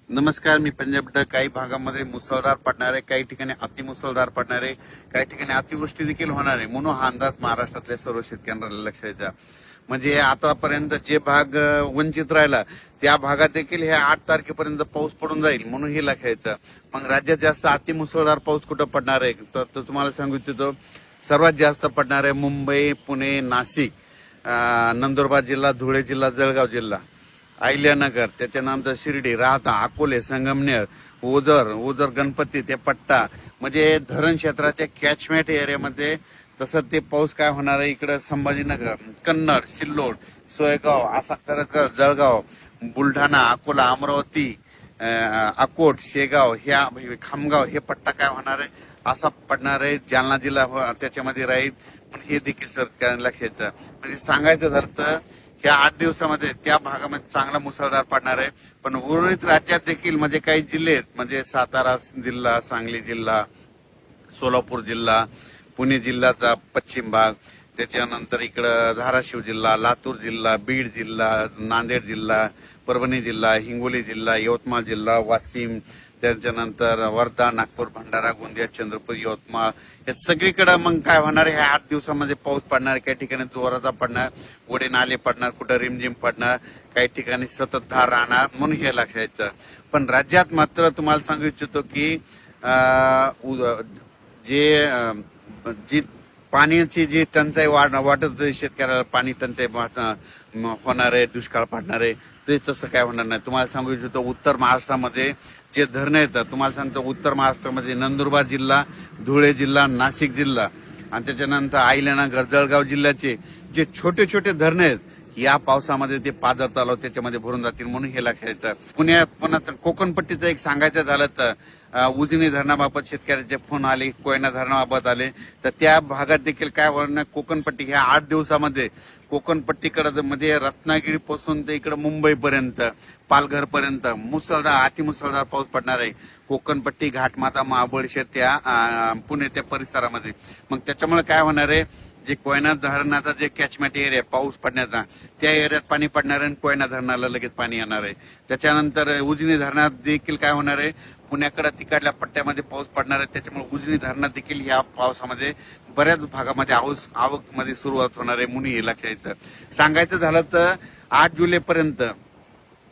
नमस्कार, मी पंजाब. काही भागामध्ये मुसळधार पडणार आहे, काही ठिकाणी अतिमुसळधार पडणार आहे, काही ठिकाणी अतिवृष्टी देखील होणार आहे म्हणून हा अंदाज महाराष्ट्रातल्या सर्व शेतकऱ्यांना लक्षात द्या. म्हणजे आतापर्यंत जे भाग वंचित राहिला त्या भागात देखील हे 8 तारखेपर्यंत पाऊस पडून जाईल म्हणून हे लक्षायचं. मग राज्यात जास्त अतिमुसळधार पाऊस कुठं पडणार आहे तर तुम्हाला सांगू इच्छितो, सर्वात जास्त पडणार आहे मुंबई, पुणे, नाशिक, नंदुरबार जिल्हा, धुळे जिल्हा, जळगाव जिल्हा, अहिल्यानगर, त्याच्यानंतर शिर्डी, राहता, अकोले, संगमनेर, ओझर, गणपती, ते पट्टा, म्हणजे धरण क्षेत्राच्या कॅचमेंट एरियामध्ये. तसंच ते पाऊस काय होणार आहे इकडं संभाजीनगर, कन्नड, सिल्लोड, सोयगाव, असा करत जळगाव, बुलढाणा, अकोला, अमरावती, अकोट, शेगाव, ह्या खामगाव, हे पट्टा काय होणार आहे असा पडणार आहे. जालना जिल्हा त्याच्यामध्ये राहील, पण हे देखील सरकारने लक्षात. म्हणजे सांगायचं झालं तर या 8 दिवसामध्ये त्या भागामध्ये चांगला मुसळधार पडणार आहे. पण उर्वरित राज्यात देखील म्हणजे काही जिल्हे आहेत, म्हणजे सातारा जिल्हा, सांगली जिल्हा, सोलापूर जिल्हा, पुणे जिल्ह्याचा पश्चिम भाग, त्याच्यानंतर इकडं धाराशिव जिल्हा, लातूर जिल्हा, बीड जिल्हा, नांदेड जिल्हा, परभणी जिल्हा, हिंगोली जिल्हा, यवतमाळ जिल्हा, वाशिम, त्याच्यानंतर वर्धा, नागपूर, भंडारा, गोंदिया, चंद्रपूर, यवतमाळ, हे सगळीकडे मग काय होणार आहे, ह्या 8 दिवसामध्ये पाऊस पडणार. काही ठिकाणी जोराचा पडणार, ओढे नाले पडणार, कुठं रिमझिम पडणार, काही ठिकाणी सततधार राहणार म्हणून हे लक्षायचं. पण राज्यात मात्र तुम्हाला सांगू इच्छितो की जी पाण्याची जी टंचाई वाटत शेतकऱ्याला, पाणी टंचाई होणार आहे, दुष्काळ पडणार आहे, ते तसं काय होणार नाही. तुम्हाला सांगू इच्छितो, उत्तर महाराष्ट्रामध्ये जे धरणं येतात, तुम्हाला सांगतो उत्तर महाराष्ट्रामध्ये नंदुरबार जिल्हा, धुळे जिल्हा, नाशिक जिल्हा आणि त्याच्यानंतर अहिल्यानगर, जळगाव जिल्ह्याचे जे छोटे छोटे धरणं आहेत, या पावसामध्ये ते पाझर तलाव त्याच्यामध्ये भरून जातील म्हणून हे लक्षात. पुण्यात कोकणपट्टीचं एक सांगायचं झालं तर उजनी धरणाबाबत शेतकऱ्याचे फोन आले, कोयना धरणाबाबत आले, तर त्या भागात देखील काय होणार, कोकणपट्टी ह्या 8 दिवसामध्ये कोकणपट्टीकडे म्हणजे रत्नागिरीपासून ते इकडे मुंबईपर्यंत, पालघरपर्यंत मुसळधार, अतिमुसळधार पाऊस पडणार आहे. कोकणपट्टी, घाटमाता, महाबळेश्वर, त्या पुणे त्या परिसरामध्ये. मग त्याच्यामुळे काय होणार आहे, जे कोयना धरणाचा जे कॅचमेंट एरिया पाऊस पडण्याचा, त्या एरियात पाणी पडणार आहे आणि कोयना धरणाला लगेच पाणी येणार आहे. त्याच्यानंतर उजनी धरणात देखील काय होणार आहे, पुण्याकडे तिकडल्या पट्ट्यामध्ये पाऊस पडणार आहे. त्याच्यामुळे उजनी धरणात देखील या पावसामध्ये बऱ्याच भागामध्ये आवकमध्ये सुरुवात होणार आहे म्हणून हे लक्षात. सांगायचं झालं तर 8 जुलैपर्यंत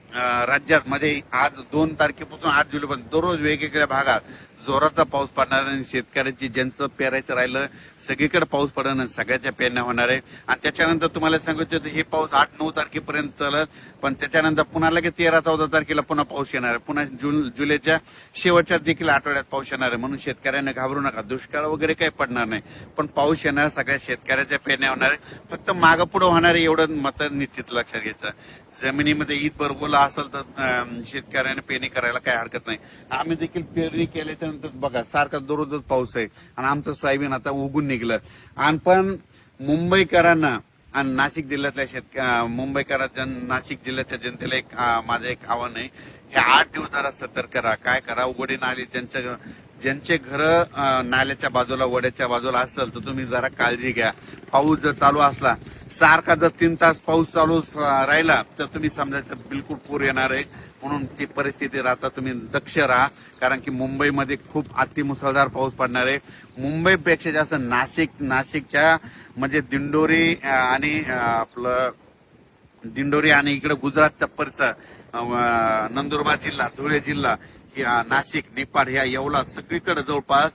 राज्यात म्हणजे आज 2 तारखेपासून 8 जुलैपर्यंत दररोज वेगवेगळ्या भागात जोराचा पाऊस पडणार आणि शेतकऱ्यांची ज्यांचं पेरायचं राहिलं सगळीकडे पाऊस पडणं, सगळ्याच्या पेरण्या होणार आहे. आणि त्याच्यानंतर तुम्हाला सांगायचं हे पाऊस 8-9 तारखेपर्यंत चालत, पण त्याच्यानंतर पुन्हा लगेच 13-14 तारखेला पुन्हा पाऊस येणार आहे. पुन्हा जुलैच्या शेवटच्या देखील आठवड्यात पाऊस येणार आहे. म्हणून शेतकऱ्यांना घाबरू नका, दुष्काळ वगैरे काही पडणार नाही, पण पाऊस येणार, सगळ्या शेतकऱ्याच्या पेरण्या होणार आहे. फक्त मागं पुढे होणार आहे एवढं मात्र निश्चित लक्षात घ्यायचं. जमिनीमध्ये ईद बोला असेल तर शेतकऱ्याने पेरणी करायला काही हरकत नाही. आम्ही देखील पेरणी केल्याच्यानंतर बघा सारखा दररोजच पाऊस आहे आणि आमचं सोयाबीन आता उगून निघलं. आणि पण मुंबईकरांना आणि नाशिक जिल्ह्यातल्या मुंबईकरांच्या, नाशिक जिल्ह्याच्या जनतेला एक माझं एक आव्हान आहे, हे 8 दिवस जरा सतर्क करा. काय करा, उघडे नाले ज्यांचे घर नाल्याच्या बाजूला, वड्याच्या बाजूला असेल तर तुम्ही जरा काळजी घ्या. पाऊस जर चालू असला, सारखा जर 3 तास पाऊस चालू राहिला तर तुम्ही समजायचं बिलकुल पूर येणार आहे. म्हणून ती परिस्थिती राहता तुम्ही दक्ष राहा, कारण की मुंबईमध्ये खूप अतिमुसळधार पाऊस पडणार आहे. मुंबईपेक्षा जास्त नाशिकच्या म्हणजे दिंडोरी आणि इकडे गुजरातचा परिसर, नंदुरबार जिल्हा, धुळे जिल्हा, नाशिक, निपाड, ह्या येवला सगळीकडे जवळपास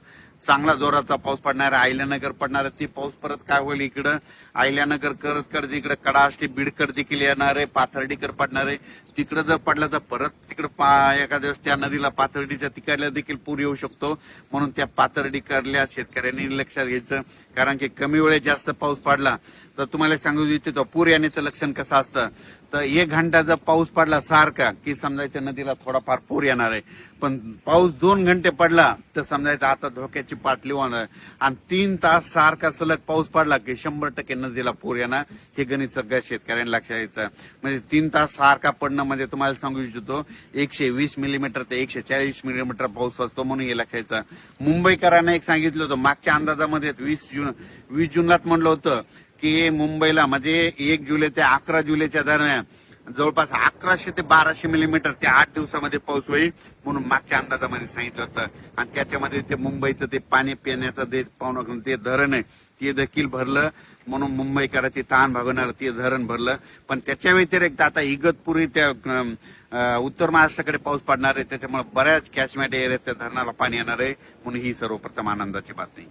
चांगला जोराचा पाऊस पडणार आहे. अहिल्यानगर पडणार आहे. ती पाऊस परत काय होईल, इकडं अहिल्यानगर करत इकडे कडाष्टी, बीडकर देखील येणार आहे, पाथर्डीकर पडणार आहे. तिकडे जर पडलं तर परत तिकडे एका दिवस त्या नदीला, पाथर्डीच्या तिकडल्या देखील पूर येऊ शकतो. म्हणून त्या पाथर्डीकरल्या शेतकऱ्यांनी लक्षात घ्यायचं, कारण की कमी वेळेत जास्त पाऊस पडला तर तुम्हाला सांगू इच्छितो पूर येण्याचं लक्षण कसं असतं, तर 1 घंटा जर पाऊस पडला सारखा की समजायचं नदीला थोडाफार पूर येणार आहे. पण पाऊस 2 घंटे पडला तर समजायचं आता धोक्याची पातळी होणार. आणि 3 तास सारखा सलग पाऊस पडला की 100% नदीला पूर येणार. हे गणित सगळ्या शेतकऱ्यांना लक्षात यायचं. म्हणजे 3 तास सारखा पडणं म्हणजे तुम्हाला सांगू इच्छितो 120 मिलीमीटर ते 140 मिलीमीटर पाऊस असतो म्हणून हे लक्षात यायचं. मुंबईकरांना एक सांगितलं होतं मागच्या अंदाजामध्ये 20 जूनलाच म्हणलं होतं की मुंबईला म्हणजे 1 जुलै ते 11 जुलैच्या दरम्यान जवळपास 1100 ते 1200 मिलीमीटर त्या 8 दिवसामध्ये पाऊस होईल म्हणून मागच्या अंदाजामध्ये सांगितलं होतं. आणि त्याच्यामध्ये ते मुंबईचं ते पाणी पिण्याचं ते धरण आहे ते देखील भरलं, म्हणून मुंबईकरांची ताण भागवणार ते धरण भरलं. पण त्याच्या व्यतिरिक्त आता इगतपुरी त्या उत्तर महाराष्ट्राकडे पाऊस पडणार आहे, त्याच्यामुळे बऱ्याच कॅचमेंट एरियात त्या धरणाला पाणी येणार आहे, म्हणून ही सर्वप्रथम आनंदाची बातमी.